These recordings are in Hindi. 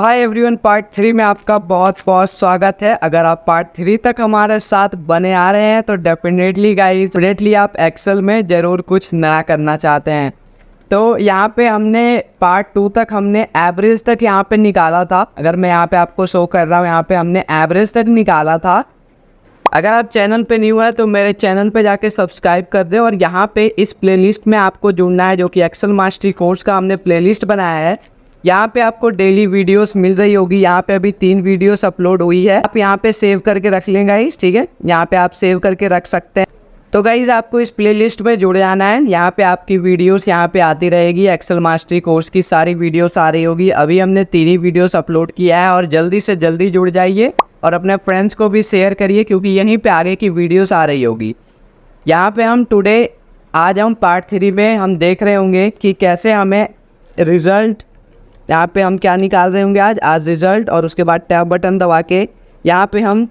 हाय एवरीवन, पार्ट 3 में आपका बहुत बहुत स्वागत है। अगर आप पार्ट 3 तक हमारे साथ बने आ रहे हैं तो डेफिनेटली आप एक्सेल में ज़रूर कुछ नया करना चाहते हैं। तो यहाँ पे हमने पार्ट 2 तक हमने एवरेज तक यहाँ पे निकाला था। अगर मैं यहाँ पे आपको शो कर रहा हूँ, यहाँ पे हमने एवरेज तक निकाला था। अगर आप चैनल पे न्यू है तो मेरे चैनल पे जाके सब्सक्राइब कर दें और यहाँ पे इस प्लेलिस्ट में आपको जुड़ना है, जो कि एक्सेल मास्टरी कोर्स का हमने प्लेलिस्ट बनाया है। यहाँ पे आपको डेली वीडियोस मिल रही होगी। यहाँ पे अभी 3 वीडियोस अपलोड हुई है। आप यहाँ पे सेव करके रख लें गाइस, ठीक है। यहाँ पे आप सेव करके रख सकते हैं। तो गाइस आपको इस प्लेलिस्ट में जुड़ जाना है। यहाँ पे आपकी वीडियोस यहाँ पे आती रहेगी। एक्सेल मास्टरी कोर्स की सारी वीडियोस आ रही होगी। अभी हमने 3 ही वीडियोस अपलोड किया है और जल्दी से जल्दी जुड़ जाइए और अपने फ्रेंड्स को भी शेयर करिए, क्योंकि यहीं पे आगे की वीडियोस आ रही होगी। यहाँ पे हम टुडे आज हम पार्ट 3 में हम देख रहे होंगे कि कैसे हमें रिज़ल्ट, यहाँ पे हम क्या निकाल रहे होंगे आज रिज़ल्ट, और उसके बाद टैब बटन दबा के यहाँ पे हम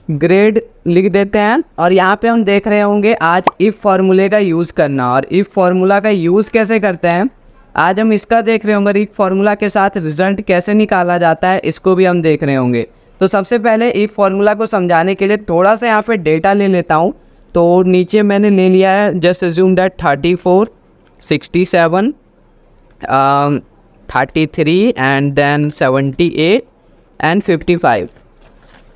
ग्रेड लिख देते हैं। और यहाँ पे हम देख रहे होंगे आज इफ़ फार्मूले का यूज़ करना, और इफ़ फार्मूला का यूज़ कैसे करते हैं आज हम इसका देख रहे होंगे। इफ़ फार्मूला के साथ रिज़ल्ट कैसे निकाला जाता है इसको भी हम देख रहे होंगे। तो सबसे पहले इफ़ फार्मूला को समझाने के लिए थोड़ा सा यहाँ पे डेटा ले लेता हूँ। तो नीचे मैंने ले लिया है, just assume that 34, 67, 33 and then 78 and 55।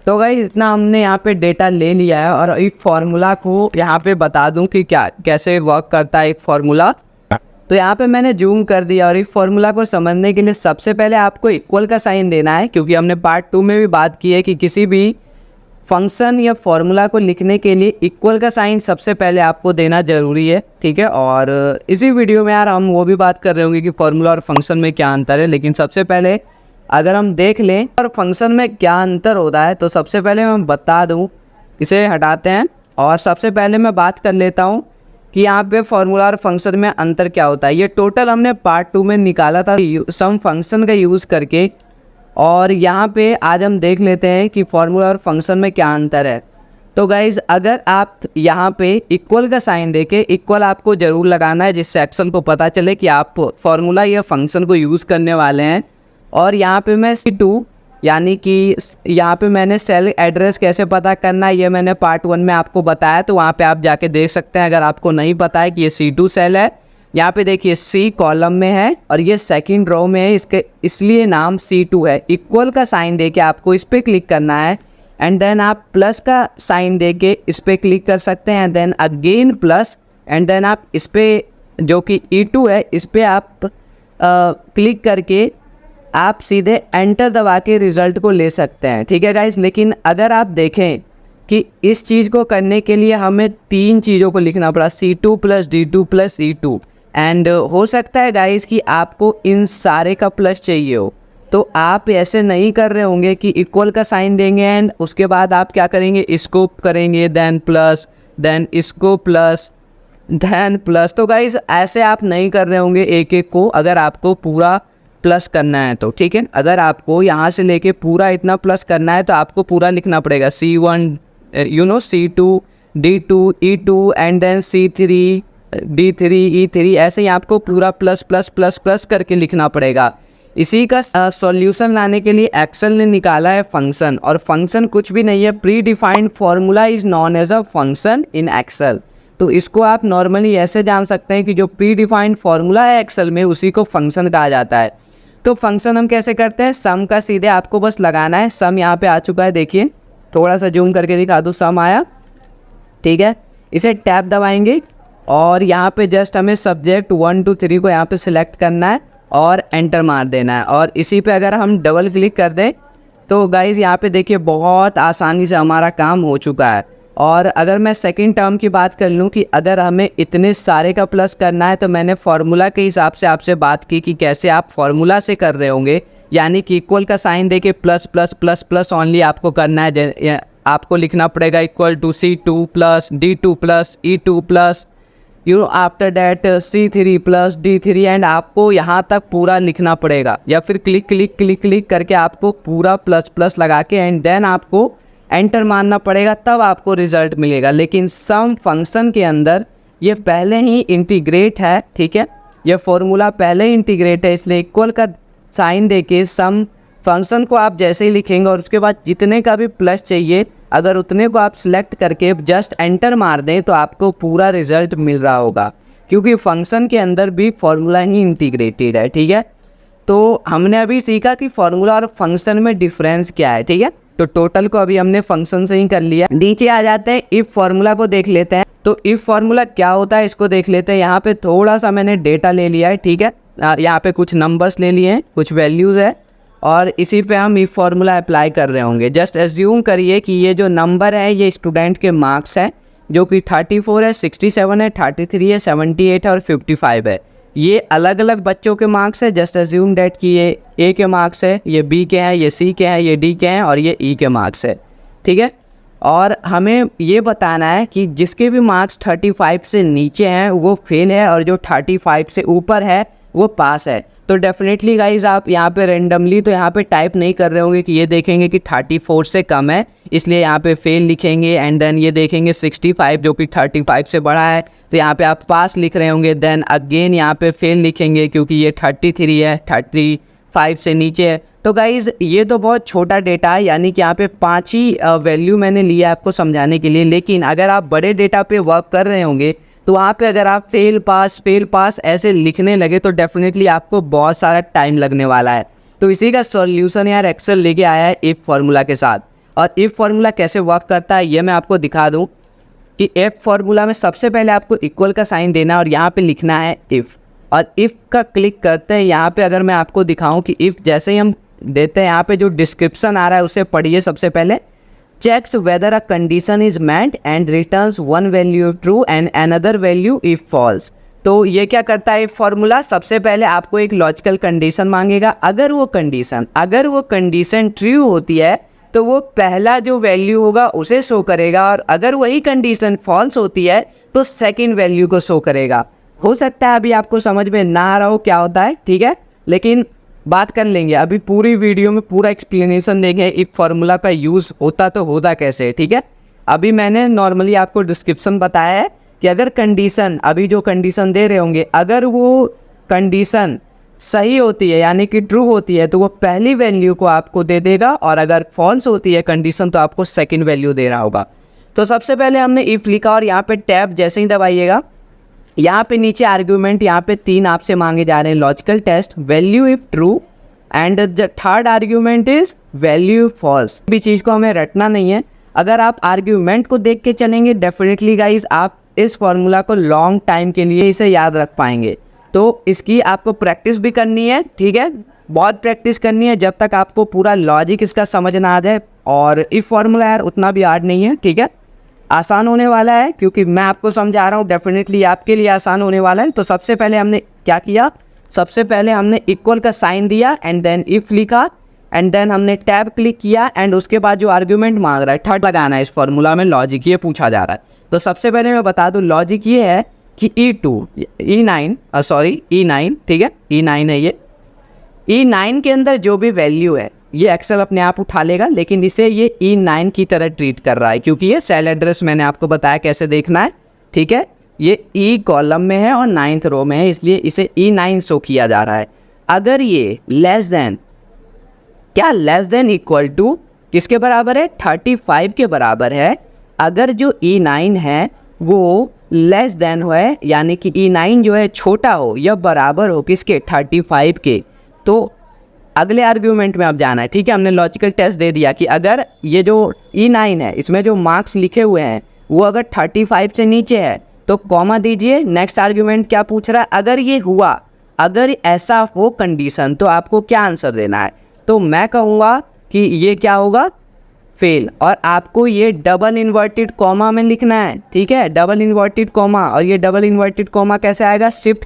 तो गाइस इतना हमने यहाँ पे डेटा ले लिया है। और इफ़ फार्मूला को यहाँ पे बता दूँ कि क्या कैसे वर्क करता है इफ़ फार्मूला। तो यहाँ पे मैंने जूम कर दिया। और इफ़ फार्मूला को समझने के लिए सबसे पहले आपको इक्वल का साइन देना है, क्योंकि हमने पार्ट 2 में भी बात की है कि किसी भी फंक्शन या फॉर्मूला को लिखने के लिए इक्वल का साइन सबसे पहले आपको देना ज़रूरी है, ठीक है। और इसी वीडियो में यार हम वो भी बात कर रहे होंगे कि फॉर्मूला और फंक्शन में क्या अंतर है। लेकिन सबसे पहले अगर हम देख लें और फंक्शन में क्या अंतर होता है, तो सबसे पहले मैं बता दूं, इसे हटाते हैं और सबसे पहले मैं बात कर लेता हूं कि यहाँ पे फॉर्मूला और फंक्शन में अंतर क्या होता है। ये टोटल हमने पार्ट 2 में निकाला था सम फंक्शन का यूज़ करके। और यहाँ पे आज हम देख लेते हैं कि फॉर्मूला और फंक्शन में क्या अंतर है। तो गाइज़ अगर आप यहाँ पे इक्वल का साइन देके, इक्वल आपको ज़रूर लगाना है, जिससे एक्सेल को पता चले कि आप फॉर्मूला या फंक्शन को यूज़ करने वाले हैं। और यहाँ पे मैं C2 यानी कि यहाँ पे मैंने सेल एड्रेस कैसे पता करना है ये मैंने पार्ट 1 में आपको बताया, तो वहाँ पे आप जाके देख सकते हैं। अगर आपको नहीं पता है कि ये C2 सेल है, यहाँ पे देखिए C कॉलम में है और ये सेकंड रो में है, इसके इसलिए नाम C2 है। इक्वल का साइन देके आपको इस पर क्लिक करना है एंड देन आप प्लस का साइन देके इस पर क्लिक कर सकते हैं। Then again plus and then आप इस पर जो कि E2 है इस पर आप क्लिक करके आप सीधे एंटर दबा के रिज़ल्ट को ले सकते हैं, ठीक है गाइस। लेकिन अगर आप देखें कि इस चीज़ को करने के लिए हमें 3 चीज़ों को लिखना पड़ा, C2 plus D2 plus E2। And हो सकता है गाइस कि आपको इन सारे का प्लस चाहिए हो, तो आप ऐसे नहीं कर रहे होंगे कि इक्वल का साइन देंगे एंड उसके बाद आप क्या करेंगे, इसको करेंगे देन प्लस, देन इसको प्लस, देन प्लस। तो गाइस ऐसे आप नहीं कर रहे होंगे एक एक को, अगर आपको पूरा प्लस करना है तो, ठीक है। अगर आपको यहाँ से लेके पूरा इतना प्लस करना है तो आपको पूरा लिखना पड़ेगा C1 C2 D2 E2 and then C3 D3 E3, ऐसे ही आपको पूरा प्लस प्लस प्लस प्लस करके लिखना पड़ेगा। इसी का सॉल्यूशन लाने के लिए एक्सेल ने निकाला है फंक्शन। और फंक्शन कुछ भी नहीं है, predefined formula is known as a function in Excel. तो इसको आप नॉर्मली ऐसे जान सकते हैं कि जो प्री डिफाइंड फार्मूला है एक्सेल में उसी को फंक्शन कहा जाता है। तो फंक्शन हम कैसे करते हैं, सम का सीधे आपको बस लगाना है। सम यहाँ पे आ चुका है, देखिए थोड़ा सा जूम करके दिखा दूँ, सम आया, ठीक है। इसे टैब दबाएंगे और यहाँ पे जस्ट हमें सब्जेक्ट 1 2 3 को यहाँ पे सिलेक्ट करना है और एंटर मार देना है। और इसी पे अगर हम डबल क्लिक कर दें तो गाइज़ यहाँ पे देखिए बहुत आसानी से हमारा काम हो चुका है। और अगर मैं सेकंड टर्म की बात कर लूँ कि अगर हमें इतने सारे का प्लस करना है, तो मैंने फार्मूला के हिसाब से आपसे बात की कि कैसे आप फार्मूला से कर रहे होंगे, यानी कि इक्वल का साइन देके plus plus plus plus only आपको करना है। आपको लिखना पड़ेगा equal to C2 plus D2 plus E2 plus after that C3 plus D3 and आपको यहाँ तक पूरा लिखना पड़ेगा, या फिर क्लिक क्लिक क्लिक क्लिक करके आपको पूरा प्लस प्लस लगा के एंड देन आपको एंटर मारना पड़ेगा, तब आपको रिज़ल्ट मिलेगा। लेकिन सम फंक्शन के अंदर ये पहले ही इंटीग्रेट है, ठीक है। ये फॉर्मूला पहले ही इंटीग्रेट है, इसलिए इक्वल का साइन देके सम फंक्शन को आप जैसे ही लिखेंगे और उसके बाद जितने का भी प्लस चाहिए अगर उतने को आप सिलेक्ट करके जस्ट एंटर मार दें तो आपको पूरा रिजल्ट मिल रहा होगा, क्योंकि फंक्शन के अंदर भी फॉर्मूला ही इंटीग्रेटेड है। ठीक है, तो हमने अभी सीखा कि फॉर्मूला और फंक्शन में डिफरेंस क्या है। ठीक है, तो टोटल को अभी हमने फंक्शन से ही कर लिया। नीचे आ जाते हैं, इफ फॉर्मूला को देख लेते हैं। तो इफ फॉर्मूला क्या होता है इसको देख लेते हैं। यहाँ पे थोड़ा सा मैंने डेटा ले लिया है। ठीक है, यहाँ पे कुछ नंबर्स ले लिए हैं, कुछ वैल्यूज़ है और इसी पे हम इफ फॉर्मूला अप्लाई कर रहे होंगे। जस्ट एज्यूम करिए कि ये जो नंबर है ये स्टूडेंट के मार्क्स है, जो कि 34 है, 67 है, 33 है, 78 है और 55 है। ये अलग अलग बच्चों के मार्क्स है। जस्ट एज्यूम डेट कि ये ए के मार्क्स है, ये बी के हैं, ये सी के हैं, ये डी के हैं और ये ई के मार्क्स है। ठीक है, और हमें ये बताना है कि जिसके भी मार्क्स 35 से नीचे हैं वो फेल है और जो 35 से ऊपर है वो पास है। तो डेफिनेटली गाइज आप यहाँ पे रेंडमली तो यहाँ पे टाइप नहीं कर रहे होंगे कि ये देखेंगे कि 34 से कम है इसलिए यहाँ पे फेल लिखेंगे, एंड देन ये देखेंगे 65 जो कि 35 से बड़ा है तो यहाँ पे आप पास लिख रहे होंगे। देन अगेन यहाँ पे फेल लिखेंगे क्योंकि ये 33 है, 35 से नीचे है। तो गाइज़ ये तो बहुत छोटा डेटा है, यानी कि यहाँ पे 5 ही वैल्यू मैंने लिया आपको समझाने के लिए। लेकिन अगर आप बड़े डेटा पे वर्क कर रहे होंगे तो वहाँ पे अगर आप फेल पास ऐसे लिखने लगे तो डेफिनेटली आपको बहुत सारा टाइम लगने वाला है। तो इसी का सॉल्यूशन यार एक्सेल लेके आया है इफ फार्मूला के साथ। और इफ फार्मूला कैसे वर्क करता है ये मैं आपको दिखा दूँ कि इफ फार्मूला में सबसे पहले आपको इक्वल का साइन देना है और यहाँ पे लिखना है इफ़, और इफ़ का क्लिक करते हैं यहाँ पे अगर मैं आपको दिखाऊँ कि इफ़ जैसे ही हम देते हैं यहाँ पे जो डिस्क्रिप्शन आ रहा है उसे पढ़िए। सबसे पहले checks whether a condition is met and returns one value true and another value if false। तो ये क्या करता है फॉर्मूला, सबसे पहले आपको एक लॉजिकल कंडीशन मांगेगा। अगर वो कंडीशन ट्रू होती है तो वो पहला जो वैल्यू होगा उसे शो करेगा, और अगर वही कंडीशन फॉल्स होती है तो सेकंड वैल्यू को शो करेगा। हो सकता है अभी आपको समझ में ना आ रहा हो क्या होता है, ठीक है, लेकिन बात कर लेंगे। अभी पूरी वीडियो में पूरा एक्सप्लेनेशन देंगे इफ फार्मूला का यूज़ होता तो होता कैसे। ठीक है, अभी मैंने नॉर्मली आपको डिस्क्रिप्शन बताया है कि अगर कंडीशन, अभी जो कंडीशन दे रहे होंगे, अगर वो कंडीशन सही होती है यानी कि ट्रू होती है तो वो पहली वैल्यू को आपको दे देगा, और अगर फॉल्स होती है कंडीशन तो आपको सेकेंड वैल्यू दे रहा होगा। तो सबसे पहले हमने इफ़ लिखा और यहाँ पे टैब जैसे ही दबाइएगा, यहाँ पे नीचे आर्ग्यूमेंट यहाँ पे 3 आपसे मांगे जा रहे हैं, logical test, value if true and the third argument is value false. भी चीज़ को हमें रटना नहीं है। अगर आप आर्ग्यूमेंट को देख के चलेंगे डेफिनेटली गाइज आप इस फॉर्मूला को लॉन्ग टाइम के लिए इसे याद रख पाएंगे। तो इसकी आपको प्रैक्टिस भी करनी है, ठीक है, बहुत प्रैक्टिस करनी है जब तक आपको पूरा लॉजिक इसका समझ ना आ जाए। और इफ फॉर्मूला यार उतना भी हार्ड नहीं है, ठीक है, आसान होने वाला है क्योंकि मैं आपको समझा रहा हूँ, डेफिनेटली आपके लिए आसान होने वाला है। तो सबसे पहले हमने क्या किया, सबसे पहले हमने इक्वल का साइन दिया एंड देन इफ लिखा एंड देन हमने टैब क्लिक किया एंड उसके बाद जो आर्ग्यूमेंट मांग रहा है थर्ड लगाना है इस फॉर्मूला में, लॉजिक ये पूछा जा रहा है। तो सबसे पहले मैं बता दूँ लॉजिक ये है कि E9, ठीक है, E9 है ये। E9 के अंदर जो भी वैल्यू है ये एक्सेल अपने आप उठा लेगा, लेकिन इसे ये E9 की तरह ट्रीट कर रहा है क्योंकि ये सेल एड्रेस मैंने आपको बताया कैसे देखना है, ठीक है। ये E कॉलम में है और 9th रो में है, इसलिए इसे E9 शो किया जा रहा है। अगर ये लेस देन इक्वल टू किसके बराबर है, 35 के बराबर है। अगर जो E9 है वो लेस देन हो है यानी कि E9 जो है छोटा हो या बराबर हो किसके, 35 के, तो अगले आर्ग्यूमेंट में अब जाना है, ठीक है। हमने लॉजिकल टेस्ट दे दिया कि अगर ये जो E9 है इसमें जो मार्क्स लिखे हुए हैं वो अगर 35 से नीचे है तो कॉमा दीजिए। नेक्स्ट आर्ग्यूमेंट क्या पूछ रहा है, अगर ये हुआ, अगर ऐसा हो कंडीशन तो आपको क्या आंसर देना है। तो मैं कहूँगा कि ये क्या होगा, फेल, और आपको ये डबल इन्वर्टेड कॉमा में लिखना है, ठीक है, डबल इन्वर्टेड कॉमा। और ये डबल इन्वर्टेड कॉमा कैसे आएगा, शिफ्ट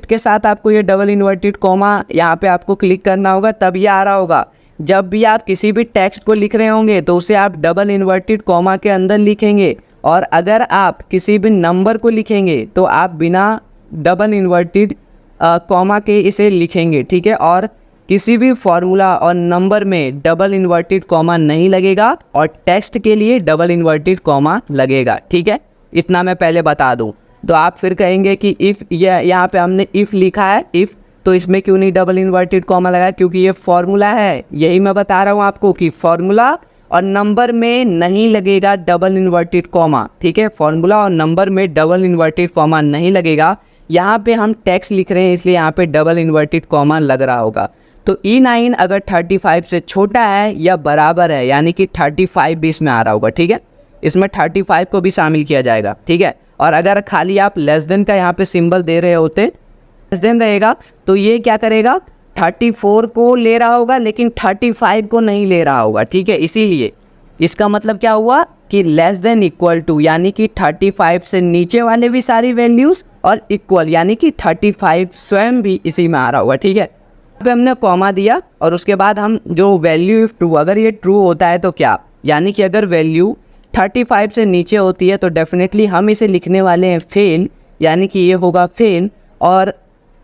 के साथ आपको ये डबल इन्वर्टेड कॉमा यहाँ पे आपको क्लिक करना होगा, तब ये आ रहा होगा। जब भी आप किसी भी टेक्स्ट को लिख रहे होंगे तो उसे आप डबल इन्वर्टेड कॉमा के अंदर लिखेंगे, और अगर आप किसी भी नंबर को लिखेंगे तो आप बिना डबल इन्वर्टेड कॉमा के इसे लिखेंगे, ठीक है। और किसी भी फॉर्मूला और नंबर में डबल इन्वर्टेड कॉमा नहीं लगेगा और टेक्स्ट के लिए डबल इन्वर्टेड कॉमा लगेगा, ठीक है। इतना मैं पहले बता दूं। तो आप फिर कहेंगे कि इफ़, यहाँ पे हमने इफ़ लिखा है, इफ़ तो इसमें क्यों नहीं डबल इन्वर्टेड कॉमा लगा? क्योंकि ये फॉर्मूला है, यही मैं बता रहा हूँ आपको कि फॉर्मूला और नंबर में नहीं लगेगा डबल इन्वर्टेड कॉमा, ठीक है। फॉर्मूला और नंबर में डबल इन्वर्टेड कॉमा नहीं लगेगा। यहाँ पे हम टेक्स्ट लिख रहे हैं इसलिए यहाँ पे डबल इन्वर्टेड कॉमा लग रहा होगा। तो E9 अगर 35 से छोटा है या बराबर है, यानी कि 35 भी इसमें आ रहा होगा, ठीक है। इसमें 35 को भी शामिल किया जाएगा, ठीक है। और अगर खाली आप लेस देन का यहाँ पे सिंबल दे रहे होते, लेस देन रहेगा, तो ये क्या करेगा, 34 को ले रहा होगा लेकिन 35 को नहीं ले रहा होगा, ठीक है। इसीलिए इसका मतलब क्या हुआ कि लेस देन इक्वल टू, यानी कि 35 से नीचे वाले भी सारी वैल्यूज़, और इक्वल यानी कि 35 स्वयं भी इसी में आ रहा होगा, ठीक है। यहाँ पे हमने कॉमा दिया और उसके बाद हम जो वैल्यू इफ ट्रू, अगर ये ट्रू होता है तो क्या, यानी कि अगर वैल्यू 35 से नीचे होती है तो डेफिनेटली हम इसे लिखने वाले हैं फेल, यानी कि ये होगा फेल। और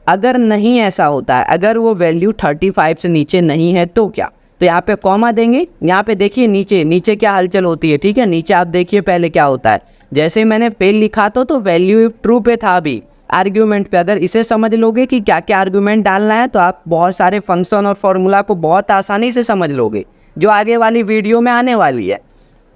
अगर नहीं ऐसा होता है, अगर वो वैल्यू 35 से नीचे नहीं है तो क्या, तो यहाँ पे कॉमा देंगे। यहाँ पे देखिए नीचे क्या हलचल होती है, ठीक है। नीचे आप देखिए पहले क्या होता है, जैसे मैंने फेल लिखा तो वैल्यू इफ ट्रू पे था अभी आर्ग्यूमेंट पे। अगर इसे समझ लोगे कि क्या क्या आर्ग्यूमेंट डालना है तो आप बहुत सारे फंक्शन और फॉर्मूला को बहुत आसानी से समझ लोगे, जो आगे वाली वीडियो में आने वाली है,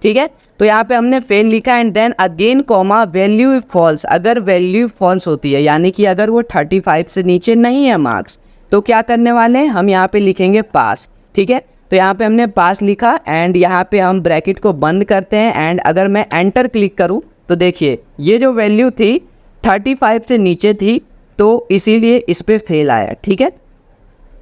ठीक है। तो यहाँ पे हमने फेल लिखा and then again comma value if false. अगर वैल्यू फॉल्स होती है, यानी कि अगर वो 35 से नीचे नहीं है मार्क्स, तो क्या करने वाले हैं हम, यहाँ पे लिखेंगे पास, ठीक है। तो यहाँ पे हमने पास लिखा एंड यहाँ पे हम ब्रैकेट को बंद करते हैं एंड अगर मैं एंटर क्लिक करूँ तो देखिए ये जो वैल्यू थी 35 से नीचे थी, तो इसीलिए इस पर फेल आया, ठीक है।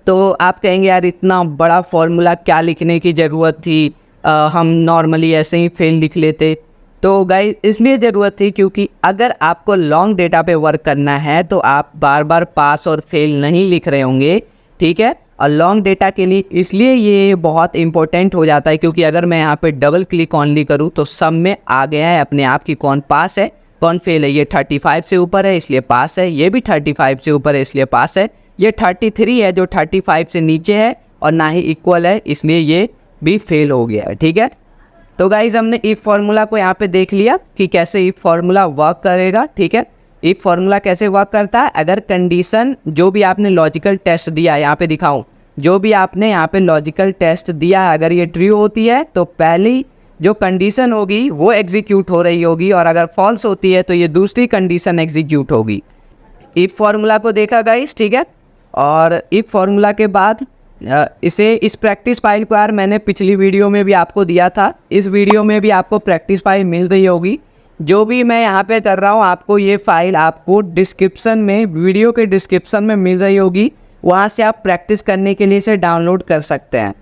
तो आप कहेंगे यार इतना बड़ा फॉर्मूला क्या लिखने की ज़रूरत थी, हम नॉर्मली ऐसे ही फेल लिख लेते। तो गाइस इसलिए ज़रूरत थी क्योंकि अगर आपको लॉन्ग डेटा पे वर्क करना है तो आप बार बार पास और फेल नहीं लिख रहे होंगे, ठीक है। और लॉन्ग डेटा के लिए इसलिए ये बहुत इंपॉर्टेंट हो जाता है, क्योंकि अगर मैं यहाँ पे डबल क्लिक ऑनली करूँ तो सब में आ गया है अपने आप की कौन पास है कौन फेल है। ये 35 से ऊपर है इसलिए पास है, ये भी 35 से ऊपर है इसलिए पास है, ये 33 है जो 35 से नीचे है और ना ही इक्वल है इसलिए ये भी फेल हो गया है, ठीक है। तो गाइज हमने इफ फार्मूला को यहाँ पे देख लिया कि कैसे इफ फार्मूला वर्क करेगा, ठीक है। इफ फार्मूला कैसे वर्क करता है, अगर कंडीशन जो भी आपने लॉजिकल टेस्ट दिया, यहाँ पे दिखाऊं, जो भी आपने यहाँ पे लॉजिकल टेस्ट दिया अगर ये ट्रू होती है तो पहली जो कंडीशन होगी वो एग्जीक्यूट हो रही होगी, और अगर फॉल्स होती है तो ये दूसरी कंडीशन एग्जीक्यूट होगी। इफ फार्मूला को देखा गाइस, ठीक है। और इफ फार्मूला के बाद इस प्रैक्टिस फाइल को यार मैंने पिछली वीडियो में भी आपको दिया था, इस वीडियो में भी आपको प्रैक्टिस फाइल मिल रही होगी। जो भी मैं यहाँ पे कर रहा हूँ आपको ये फाइल आपको डिस्क्रिप्शन में, वीडियो के डिस्क्रिप्शन में मिल रही होगी, वहाँ से आप प्रैक्टिस करने के लिए इसे डाउनलोड कर सकते हैं।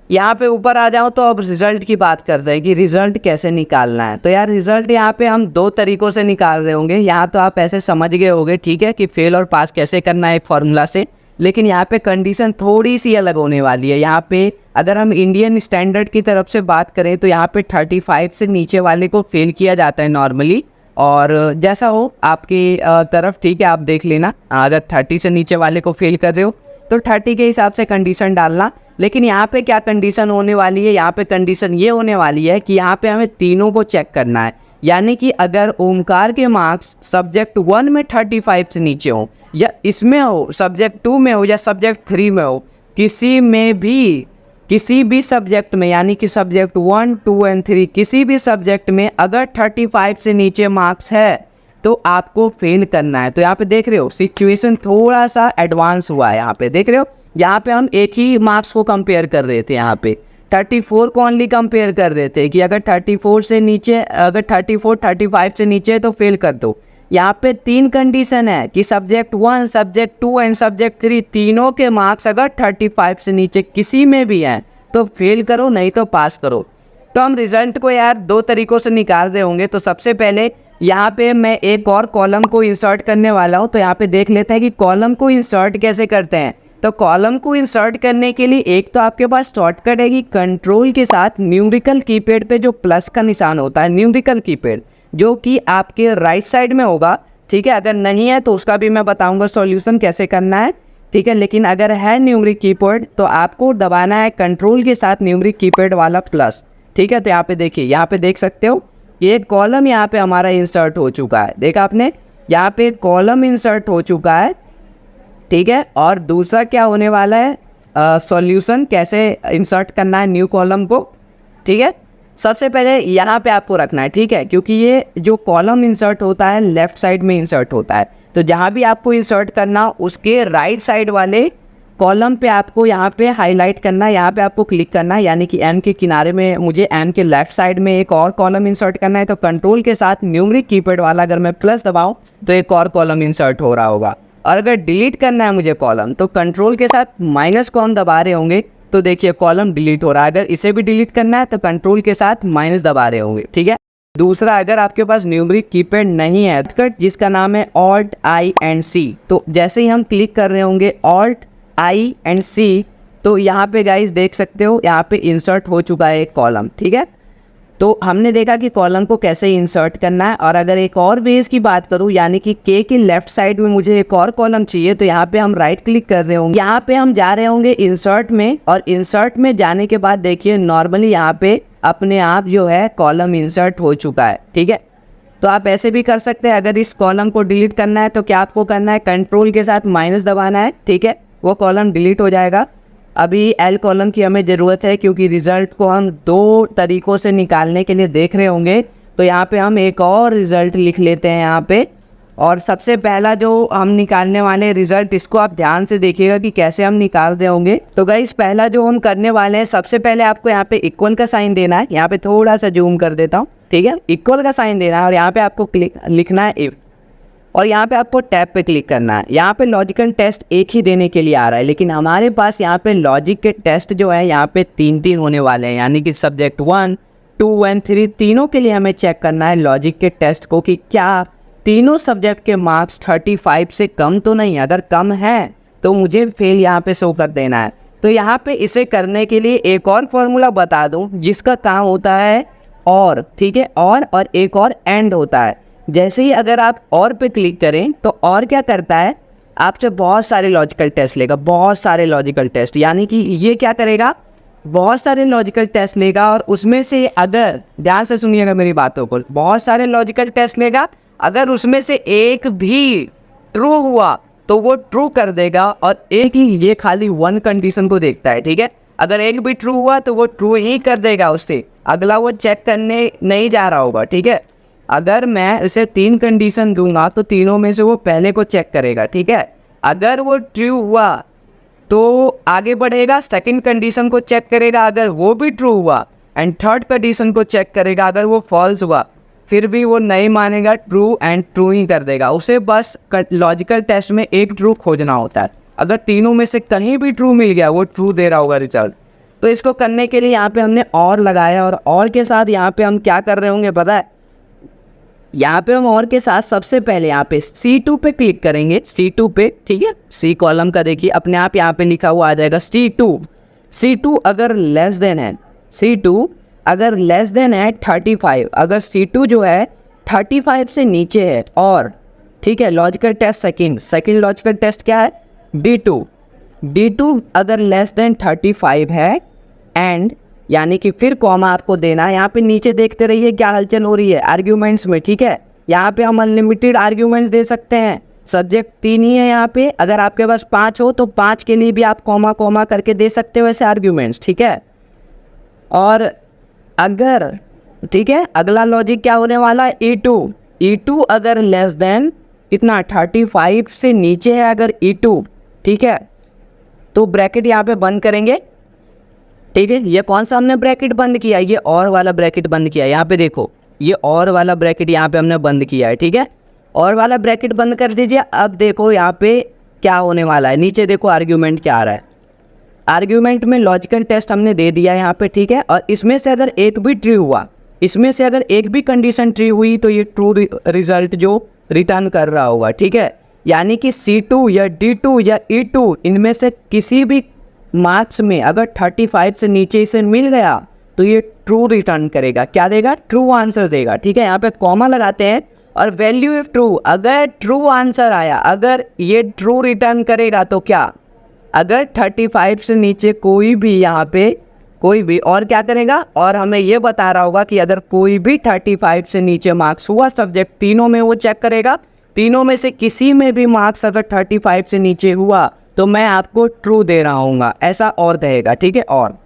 यहाँ पे ऊपर आ जाओ तो अब रिज़ल्ट की बात करते हैं कि रिज़ल्ट कैसे निकालना है। तो यार रिज़ल्ट यहाँ पे हम दो तरीक़ों से निकाल रहे होंगे। यहाँ तो आप ऐसे समझ गए होंगे, ठीक है, कि फेल और पास कैसे करना है एक फार्मूला से, लेकिन यहाँ पे कंडीशन थोड़ी सी अलग होने वाली है। यहाँ पे अगर हम इंडियन स्टैंडर्ड की तरफ से बात करें तो यहाँ पे 35 से नीचे वाले को फेल किया जाता है नॉर्मली, और जैसा हो आपकी तरफ, ठीक है, आप देख लेना। अगर 30 से नीचे वाले को फेल कर रहे हो तो 30 के हिसाब से कंडीशन डालना। लेकिन यहाँ पे क्या कंडीशन होने वाली है, यहाँ पे कंडीशन ये होने वाली है कि यहाँ पे हमें तीनों को चेक करना है। यानी कि अगर ओमकार के मार्क्स सब्जेक्ट 1 में 35 से नीचे हो, या इसमें हो, सब्जेक्ट 2 में हो या सब्जेक्ट 3 में हो, किसी में भी, किसी भी सब्जेक्ट में, यानी कि सब्जेक्ट 1, 2 एंड 3 किसी भी सब्जेक्ट में अगर 35 से नीचे मार्क्स है तो आपको फेल करना है। तो यहाँ पे देख रहे हो सिचुएशन थोड़ा सा एडवांस हुआ है। यहाँ पे देख रहे हो, यहाँ पे हम एक ही मार्क्स को कंपेयर कर रहे थे, यहाँ पे 34 को ओनली कंपेयर कर रहे थे कि अगर 34 से नीचे, अगर 35 से नीचे तो फेल कर दो। यहाँ पे 3 कंडीशन है कि सब्जेक्ट 1, सब्जेक्ट 2 एंड सब्जेक्ट 3 तीनों के मार्क्स अगर 35 से नीचे किसी में भी हैं तो फेल करो, नहीं तो पास करो। तो हम रिजल्ट को यार दो तरीक़ों से निकाल रहे होंगे। तो सबसे पहले यहाँ पे मैं एक और कॉलम को इंसर्ट करने वाला हूँ। तो यहाँ पे देख लेते हैं कि कॉलम को इंसर्ट कैसे करते हैं। तो कॉलम को इंसर्ट करने के लिए एक तो आपके पास शॉर्टकट है कि कंट्रोल के साथ न्यूमेरिकल कीपैड पे जो प्लस का निशान होता है, न्यूमेरिकल कीपैड, जो कि आपके राइट साइड में होगा, ठीक है। अगर नहीं है तो उसका भी मैं बताऊंगा सॉल्यूशन कैसे करना है, ठीक है। लेकिन अगर है न्यूमेरिक कीपैड तो आपको दबाना है कंट्रोल के साथ न्यूमेरिक कीपैड वाला प्लस, ठीक है। तो यहाँ पे देखिए, यहाँ पे देख सकते हो ये कॉलम यहाँ पे हमारा इंसर्ट हो चुका है। देखा आपने, यहाँ पे कॉलम इंसर्ट हो चुका है। ठीक है। और दूसरा क्या होने वाला है, सॉल्यूशन कैसे इंसर्ट करना है न्यू कॉलम को, ठीक है। सबसे पहले यहाँ पे आपको रखना है, ठीक है, क्योंकि ये जो कॉलम इंसर्ट होता है लेफ़्ट साइड में इंसर्ट होता है, तो जहाँ भी आपको इंसर्ट करना उसके राइट साइड वाले कॉलम पे आपको यहाँ पे हाईलाइट करना है, यहाँ पे आपको क्लिक करना है, यानी कि एम के किनारे में मुझे एम के लेफ्ट साइड में एक और कॉलम इंसर्ट करना है, तो कंट्रोल के साथ न्यूमरिक कीपैड वाला अगर मैं प्लस दबाऊँ तो एक और कॉलम इंसर्ट हो रहा होगा। और अगर डिलीट करना है मुझे कॉलम, तो कंट्रोल के साथ माइनस को हम दबा रहे होंगे, तो देखिए कॉलम डिलीट हो रहा है। अगर इसे भी डिलीट करना है तो कंट्रोल के साथ माइनस दबा रहे होंगे, ठीक है। दूसरा, अगर आपके पास न्यूमरिक कीपैड नहीं है शॉर्टकट जिसका नाम है ऑल्ट आई एंड सी, तो जैसे ही हम क्लिक कर रहे होंगे ऑल्ट आई एंड सी, तो यहाँ पे गाइस देख सकते हो यहाँ पे इंसर्ट हो चुका है एक कॉलम, ठीक है। तो हमने देखा कि कॉलम को कैसे इंसर्ट करना है। और अगर एक और वेज की बात करूँ, यानी कि के की लेफ्ट साइड में मुझे एक और कॉलम चाहिए, तो यहाँ पे हम राइट क्लिक कर रहे होंगे, यहाँ पे हम जा रहे होंगे इंसर्ट में, और इंसर्ट में जाने के बाद देखिए नॉर्मली यहाँ पे अपने आप जो है कॉलम इंसर्ट हो चुका है, ठीक है। तो आप ऐसे भी कर सकते हैं। अगर इस कॉलम को डिलीट करना है तो क्या आपको करना है, कंट्रोल के साथ माइनस दबाना है, ठीक है, वो कॉलम डिलीट हो जाएगा। अभी एल कॉलम की हमें ज़रूरत है, क्योंकि रिज़ल्ट को हम दो तरीक़ों से निकालने के लिए देख रहे होंगे, तो यहाँ पे हम एक और रिज़ल्ट लिख लेते हैं यहाँ पे। और सबसे पहला जो हम निकालने वाले रिज़ल्ट, इसको आप ध्यान से देखिएगा कि कैसे हम निकाल रहे होंगे। तो गाइस पहला जो हम करने वाले हैं, सबसे पहले आपको यहाँ पे इक्वल का साइन देना है, यहाँ पे थोड़ा सा जूम कर देता हूँ, ठीक है, इक्वल का साइन देना है, और यहाँ पे आपको लिखना है इफ़, और यहाँ पे आपको टैब पे क्लिक करना है। यहाँ पे लॉजिकल टेस्ट एक ही देने के लिए आ रहा है, लेकिन हमारे पास यहाँ पे लॉजिक के टेस्ट जो है यहाँ पे 3 होने वाले हैं, यानी कि सब्जेक्ट 1, 2 एंड 3 तीनों के लिए हमें चेक करना है लॉजिक के टेस्ट को कि क्या तीनों सब्जेक्ट के मार्क्स 35 से कम तो नहीं। अगर कम है तो मुझे फेल यहाँ पे शो कर देना है। तो यहाँ पे इसे करने के लिए एक और फॉर्मूला बता दूँ जिसका काम होता है और, ठीक है, और एक और एंड होता है। जैसे ही अगर आप और पे क्लिक करें तो और क्या करता है, आपसे बहुत सारे लॉजिकल टेस्ट लेगा, बहुत सारे लॉजिकल टेस्ट, यानी कि ये क्या करेगा, बहुत सारे लॉजिकल टेस्ट लेगा, और उसमें से अगर, ध्यान से सुनिएगा मेरी बातों को, बहुत सारे लॉजिकल टेस्ट लेगा, अगर उसमें से एक भी ट्रू हुआ तो वो ट्रू कर देगा, और एक ही, ये खाली वन कंडीशन को देखता है, ठीक है। अगर एक भी ट्रू हुआ तो वो ट्रू ही कर देगा, उससे अगला वो चेक करने नहीं जा रहा होगा, ठीक है। अगर मैं इसे 3 कंडीशन दूंगा तो तीनों में से वो पहले को चेक करेगा, ठीक है। अगर वो ट्रू हुआ तो आगे बढ़ेगा, सेकंड कंडीशन को चेक करेगा, अगर वो भी ट्रू हुआ, एंड थर्ड कंडीशन को चेक करेगा, अगर वो फॉल्स हुआ फिर भी वो नहीं मानेगा, ट्रू एंड ट्रू ही कर देगा। उसे बस लॉजिकल टेस्ट में एक ट्रू खोजना होता है, अगर तीनों में से कहीं भी ट्रू मिल गया वो ट्रू दे रहा होगा रिजल्ट। तो इसको करने के लिए यहाँ पे हमने और लगाया, और के साथ यहाँ पे हम क्या कर रहे होंगे पता है, यहाँ पे हम और के साथ सबसे पहले यहाँ पे C2 पे क्लिक करेंगे, C2 पे, ठीक है। C कॉलम का देखिए अपने आप यहाँ पे लिखा हुआ आ जाएगा C2 अगर लेस देन है, C2 अगर लेस देन है 35, अगर C2 जो है 35 से नीचे है, और ठीक है, logical test second logical test क्या है, D2 अगर लेस देन 35 है, एंड यानी कि फिर कॉमा आपको देना है। यहाँ पे नीचे देखते रहिए क्या हलचल हो रही है आर्ग्यूमेंट्स में, ठीक है। यहाँ पे हम अनलिमिटेड आर्ग्यूमेंट्स दे सकते हैं, सब्जेक्ट 3 ही है यहाँ पे, अगर आपके पास 5 हो तो 5 के लिए भी आप कॉमा करके दे सकते हो ऐसे आर्ग्यूमेंट्स, ठीक है। और अगर, ठीक है, अगला लॉजिक क्या होने वाला है, E2 अगर लेस देन कितना 35 से नीचे है अगर E2, ठीक है, तो ब्रैकेट यहाँ पे बंद करेंगे, ठीक है। ये कौन सा हमने ब्रैकेट बंद किया, ये और वाला ब्रैकेट बंद किया, यहाँ पे देखो ये और वाला ब्रैकेट यहाँ पे हमने बंद किया है, ठीक है। और वाला ब्रैकेट बंद कर दीजिए। अब देखो यहाँ पे क्या होने वाला है, नीचे देखो आर्ग्यूमेंट क्या आ रहा है, आर्ग्यूमेंट में लॉजिकल टेस्ट हमने दे दिया यहाँ पे, ठीक है। और इसमें से अगर एक भी ट्रू हुआ, इसमें से अगर एक भी कंडीशन ट्रू हुई तो ये ट्रू रिजल्ट जो रिटर्न कर रहा होगा, ठीक है। यानी कि C2 या D2 या E2 इनमें से किसी भी मार्क्स में अगर 35 से नीचे इसे मिल गया तो ये ट्रू रिटर्न करेगा, क्या देगा, ट्रू आंसर देगा, ठीक है। यहाँ पे कॉमा लगाते हैं, और वैल्यू इफ ट्रू, अगर ट्रू आंसर आया, अगर ये ट्रू रिटर्न करेगा तो क्या, अगर 35 से नीचे कोई भी यहाँ पे कोई भी, और क्या करेगा, और हमें ये बता रहा होगा कि अगर कोई भी 35 से नीचे मार्क्स हुआ सब्जेक्ट तीनों में वो चेक करेगा, तीनों में से किसी में भी मार्क्स अगर 35 से नीचे हुआ तो मैं आपको ट्रू दे रहा हूँगा, ऐसा और कहेगा, ठीक है। और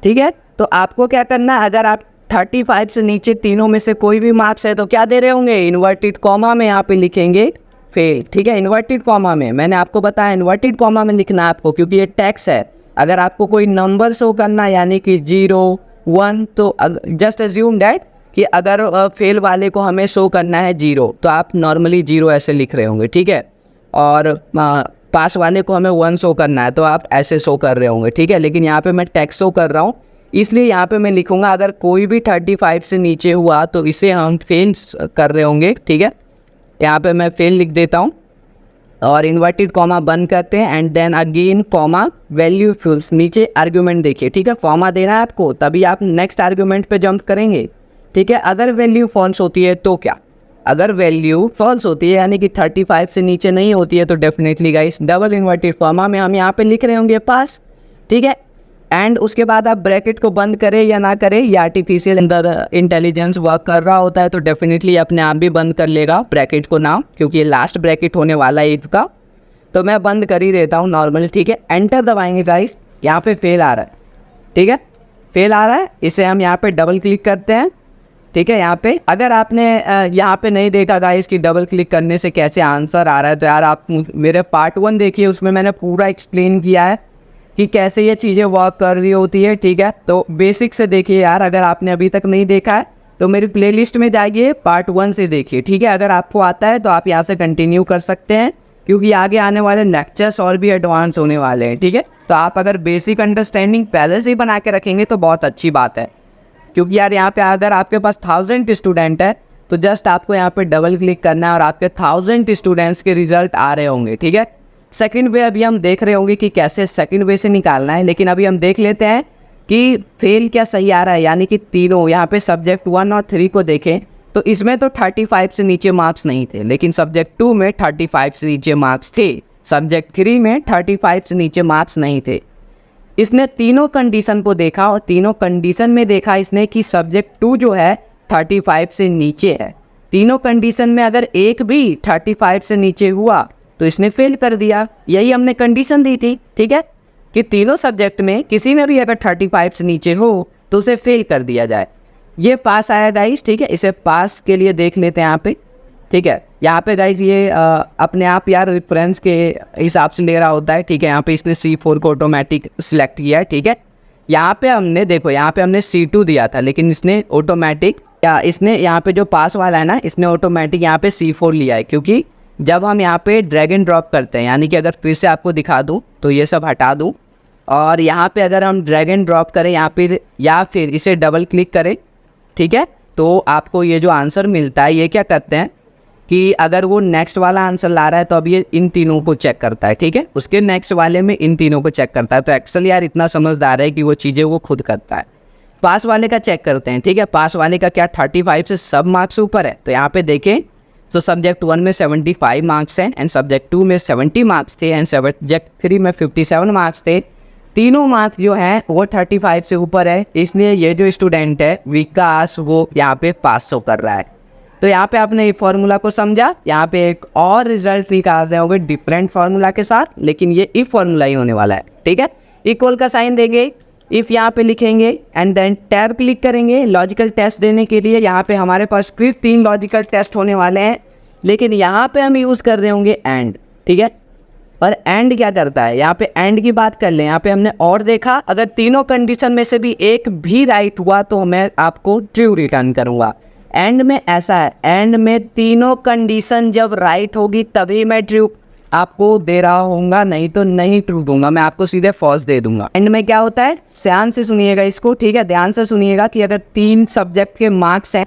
ठीक है, तो आपको क्या करना है, अगर आप 35 से नीचे तीनों में से कोई भी मार्क्स है तो क्या दे रहे होंगे, इन्वर्टेड कॉमा में यहाँ पे लिखेंगे फेल, ठीक है। इन्वर्टेड कॉमा में, मैंने आपको बताया इन्वर्टेड कॉमा में लिखना है आपको, क्योंकि ये टैक्स है। अगर आपको कोई नंबर शो करना है यानी कि 0, 1, तो जस्ट एज्यूम डैट कि अगर फेल वाले को हमें शो करना है 0 तो आप नॉर्मली 0 ऐसे लिख रहे होंगे, ठीक है। और पास वाले को हमें 1 शो करना है तो आप ऐसे शो कर रहे होंगे, ठीक है। लेकिन यहाँ पे मैं टैक्स शो कर रहा हूँ, इसलिए यहाँ पे मैं लिखूँगा अगर कोई भी 35 से नीचे हुआ तो इसे हम फेल कर रहे होंगे, ठीक है। यहाँ पे मैं फेल लिख देता हूँ और इन्वर्टेड कॉमा बंद करते हैं and then again comma value false, नीचे आर्ग्यूमेंट देखिए, ठीक है। कॉमा देना है आपको तभी आप नेक्स्ट आर्ग्यूमेंट पे जंप करेंगे, ठीक है। अगर वैल्यू फॉल्स होती है तो क्या, अगर वैल्यू फॉल्स होती है यानी कि 35 से नीचे नहीं होती है तो definitely guys double inverted comma में हम यहाँ पे लिख रहे होंगे पास, ठीक है। एंड उसके बाद आप ब्रैकेट को बंद करें या ना करें, या आर्टिफिशियल इंटेलिजेंस वर्क कर रहा होता है तो डेफिनेटली अपने आप भी बंद कर लेगा ब्रैकेट को ना, क्योंकि ये लास्ट ब्रैकेट होने वाला है इफ का, तो मैं बंद कर ही देता हूँ नॉर्मली, ठीक है। एंटर दबाएंगे गाइस, यहाँ पे फेल आ रहा है, ठीक है, फेल आ रहा है, इसे हम यहाँ पे डबल क्लिक करते हैं, ठीक है। यहाँ पे अगर आपने यहाँ पे नहीं देखा गाइस कि डबल क्लिक करने से कैसे आंसर आ रहा है, तो यार आप मेरे पार्ट 1 देखिए, उसमें मैंने पूरा एक्सप्लेन किया है कि कैसे ये चीज़ें वर्क कर रही होती है, ठीक है। तो बेसिक से देखिए यार, अगर आपने अभी तक नहीं देखा है तो मेरी प्लेलिस्ट में जाइए, पार्ट 1 से देखिए, ठीक है। अगर आपको आता है तो आप यहाँ से कंटिन्यू कर सकते हैं, क्योंकि आगे आने वाले लेक्चर्स और भी एडवांस होने वाले हैं, ठीक है। तो आप अगर बेसिक अंडरस्टैंडिंग पहले से ही बना के रखेंगे तो बहुत अच्छी बात है, क्योंकि यार यहाँ पे अगर आपके पास 1000 स्टूडेंट है तो जस्ट आपको यहाँ पे डबल क्लिक करना है और आपके 1000 स्टूडेंट्स के रिजल्ट आ रहे होंगे, ठीक है। सेकंड वे अभी हम देख रहे होंगे कि कैसे सेकंड वे से निकालना है, लेकिन अभी हम देख लेते हैं कि फेल क्या सही आ रहा है, यानी कि तीनों यहाँ पे सब्जेक्ट 1 और 3 को देखें तो इसमें तो 35 से नीचे मार्क्स नहीं थे, लेकिन सब्जेक्ट 2 में 35 से नीचे मार्क्स थे, सब्जेक्ट 3 में 35 से नीचे मार्क्स नहीं थे। इसने तीनों कंडीशन को देखा और तीनों कंडीशन में देखा इसने कि सब्जेक्ट 2 जो है 35 से नीचे है। तीनों कंडीशन में अगर एक भी 35 से नीचे हुआ तो इसने फेल कर दिया, यही हमने कंडीशन दी थी, ठीक है, कि तीनों सब्जेक्ट में किसी में भी अगर 35 से नीचे हो तो उसे फेल कर दिया जाए। ये पास आया गाइस, ठीक है। इसे पास के लिए देख लेते हैं यहाँ पे, ठीक है। यहाँ पे गाइस ये अपने आप यार रेफरेंस के हिसाब से ले रहा होता है, ठीक है। यहाँ पे इसने C4 को ऑटोमेटिक सिलेक्ट किया है, ठीक है। यहाँ पे हमने देखो, यहाँ पे हमने C2 दिया था, लेकिन इसने ऑटोमेटिक इसने यहाँ पे जो पास वाला है ना, इसने ऑटोमेटिक यहाँ पे C4 लिया है, क्योंकि जब हम यहाँ पे ड्रैग एंड ड्रॉप करते हैं, यानी कि अगर फिर से आपको दिखा दूँ तो ये सब हटा दूँ और यहाँ पे अगर हम ड्रैग एंड ड्रॉप करें यहाँ पे या फिर इसे डबल क्लिक करें, ठीक है, तो आपको ये जो आंसर मिलता है, ये क्या करते हैं कि अगर वो नेक्स्ट वाला आंसर ला रहा है तो अब ये इन तीनों को चेक करता है, ठीक है, उसके नेक्स्ट वाले में इन तीनों को चेक करता है। तो एक्सेल यार इतना समझदार है कि वो चीज़ें वो खुद करता है। पास वाले का चेक करते हैं, ठीक है। पास वाले का क्या 35 से सब मार्क्स ऊपर है, तो यहाँ पे देखें तो सब्जेक्ट 1 में 75 मार्क्स हैं एंड सब्जेक्ट 2 में 70 मार्क्स थे एंड सब्जेक्ट 3 में 57 मार्क्स थे। तीनों मार्क्स जो हैं वो 35 से ऊपर है, इसलिए ये जो स्टूडेंट है विकास वो यहाँ पे पास हो कर रहा है। तो यहाँ पे आपने ये फॉर्मूला को समझा। यहाँ पे एक और रिजल्ट निकाल रहे होंगे डिफरेंट फार्मूला के साथ, लेकिन ये इफ फार्मूला ही होने वाला है, ठीक है। इक्वल का साइन देंगे, इफ़ यहाँ पे लिखेंगे एंड देन टैब क्लिक करेंगे लॉजिकल टेस्ट देने के लिए। यहाँ पे हमारे पास फिर 3 लॉजिकल टेस्ट होने वाले हैं, लेकिन यहाँ पे हम यूज़ कर रहे होंगे एंड, ठीक है। और एंड क्या करता है, यहाँ पे एंड की बात कर लें। यहाँ पे हमने और देखा, अगर तीनों कंडीशन में से भी एक भी राइट हुआ तो मैं आपको ट्रू रिटर्न करूँगा। एंड में ऐसा है, एंड में तीनों कंडीशन जब राइट होगी तभी मैं ट्रू आपको दे रहा हूँगा, नहीं तो नहीं ट्रू दूंगा, मैं आपको सीधे फॉल्स दे दूंगा। एंड में क्या होता है, ध्यान से सुनिएगा इसको, ठीक है, ध्यान से सुनिएगा कि अगर 3 सब्जेक्ट के मार्क्स हैं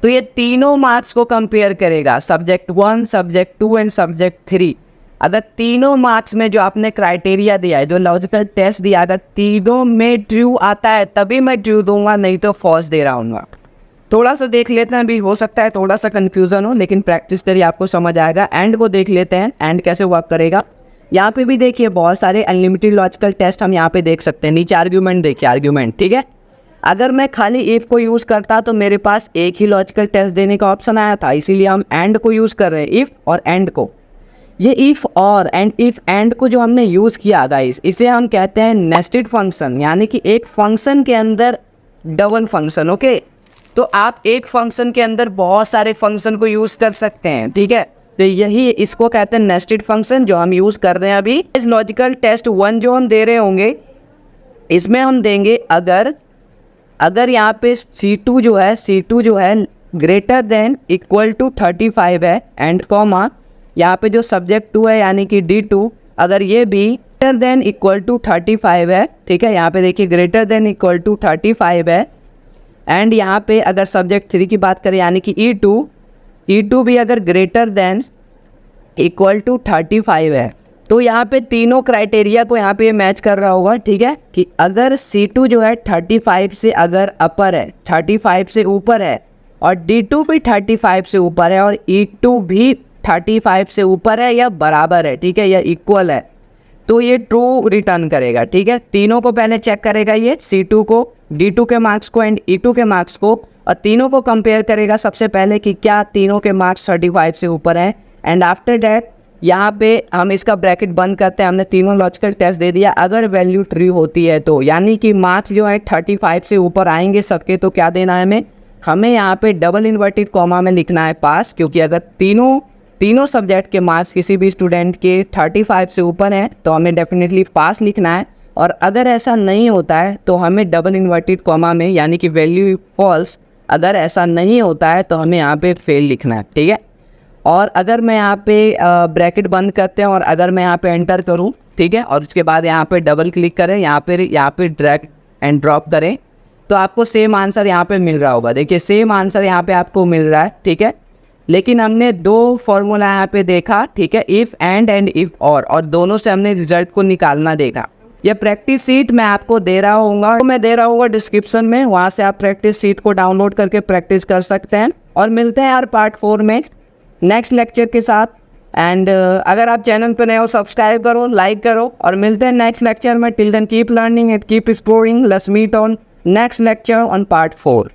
तो ये तीनों मार्क्स को कंपेयर करेगा, सब्जेक्ट 1, सब्जेक्ट 2 एंड सब्जेक्ट 3। अगर तीनों मार्क्स में जो आपने क्राइटेरिया दिया है, जो लॉजिकल टेस्ट दिया, अगर तीनों में ट्रू आता है तभी मैं ट्रू दूंगा, नहीं तो फॉल्स दे रहा हूँ। थोड़ा सा देख लेते हैं, अभी हो सकता है थोड़ा सा कन्फ्यूज़न हो, लेकिन प्रैक्टिस करिए आपको समझ आएगा। एंड को देख लेते हैं, एंड कैसे वर्क करेगा। यहाँ पे भी देखिए बहुत सारे अनलिमिटेड लॉजिकल टेस्ट हम यहाँ पे देख सकते हैं। नीचे आर्ग्यूमेंट देखिए, आर्ग्यूमेंट, ठीक है। अगर मैं खाली इफ़ को यूज़ करता तो मेरे पास एक ही लॉजिकल टेस्ट देने का ऑप्शन आया था, इसीलिए हम एंड को यूज़ कर रहे हैं, इफ़ और एंड को। ये इफ़ और एंड इफ़ एंड को जो हमने यूज़ किया गाइस, इसे हम कहते हैं नेस्टेड फंक्शन, यानी कि एक फंक्शन के अंदर डबल फंक्शन। ओके, तो आप एक फंक्शन के अंदर बहुत सारे फंक्शन को यूज़ कर सकते हैं, ठीक है। तो यही इसको कहते हैं नेस्टेड फंक्शन, जो हम यूज़ कर रहे हैं अभी। इस लॉजिकल टेस्ट 1 जो हम दे रहे होंगे, इसमें हम देंगे अगर यहाँ पे C2 जो है ग्रेटर देन इक्वल टू 35 है, एंड कॉमा यहाँ पे जो सब्जेक्ट 2 है यानी कि D2, अगर ये भी ग्रेटर देन इक्वल टू 35 है, ठीक है। यहाँ पे देखिए ग्रेटर देन इक्वल टू 35 है, एंड यहाँ पे अगर सब्जेक्ट 3 की बात करें यानी कि E2 भी अगर ग्रेटर देन इक्वल टू 35 है, तो यहाँ पे तीनों क्राइटेरिया को यहाँ पे ये मैच कर रहा होगा, ठीक है। कि अगर C2 जो है 35 से अगर अपर है, 35 से ऊपर है, और D2 भी 35 से ऊपर है, और E2 भी 35 से ऊपर है या बराबर है, ठीक है, या इक्वल है, तो ये ट्रू रिटर्न करेगा, ठीक है। तीनों को पहले चेक करेगा ये, C2 को, D2 के मार्क्स को एंड E2 के मार्क्स को, और तीनों को कंपेयर करेगा सबसे पहले कि क्या तीनों के मार्क्स 35 से ऊपर हैं, एंड आफ्टर डैट यहाँ पे हम इसका ब्रैकेट बंद करते हैं। हमने तीनों लॉजिकल टेस्ट दे दिया, अगर वैल्यू ट्रू होती है तो, यानी कि मार्क्स जो है 35 से ऊपर आएंगे सबके, तो क्या देना है हमें यहाँ पे डबल इन्वर्टेड कॉमा में लिखना है पास, क्योंकि अगर तीनों सब्जेक्ट के मार्क्स किसी भी स्टूडेंट के 35 से ऊपर हैं तो हमें डेफिनेटली पास लिखना है, और अगर ऐसा नहीं होता है तो हमें डबल इन्वर्टेड कॉमा में, यानी कि वैल्यू फॉल्स, अगर ऐसा नहीं होता है तो हमें यहाँ पे फेल लिखना है, ठीक है। और अगर मैं यहाँ पे ब्रैकेट बंद करते हैं और अगर मैं यहाँ पे एंटर करूँ, ठीक है, और उसके बाद यहाँ पे डबल क्लिक करें, यहाँ पे ड्रैग एंड ड्रॉप करें, तो आपको सेम आंसर यहाँ पे मिल रहा होगा। देखिए सेम आंसर यहाँ पे आपको मिल रहा है, ठीक है। लेकिन हमने दो फॉर्मूला यहाँ पे देखा, ठीक है, इफ़ एंड इफ़ और दोनों से हमने रिजल्ट को निकालना देखा। ये प्रैक्टिस सीट मैं आपको दे रहा हूँगा, तो मैं दे रहा हूँगा डिस्क्रिप्शन में, वहाँ से आप प्रैक्टिस सीट को डाउनलोड करके प्रैक्टिस कर सकते हैं। और मिलते हैं यार पार्ट 4 में नेक्स्ट लेक्चर के साथ। एंड अगर आप चैनल पर नए हो सब्सक्राइब करो, लाइक करो, और मिलते हैं नेक्स्ट लेक्चर में। Till then keep learning and keep exploring. Let's meet on next lecture on part 4।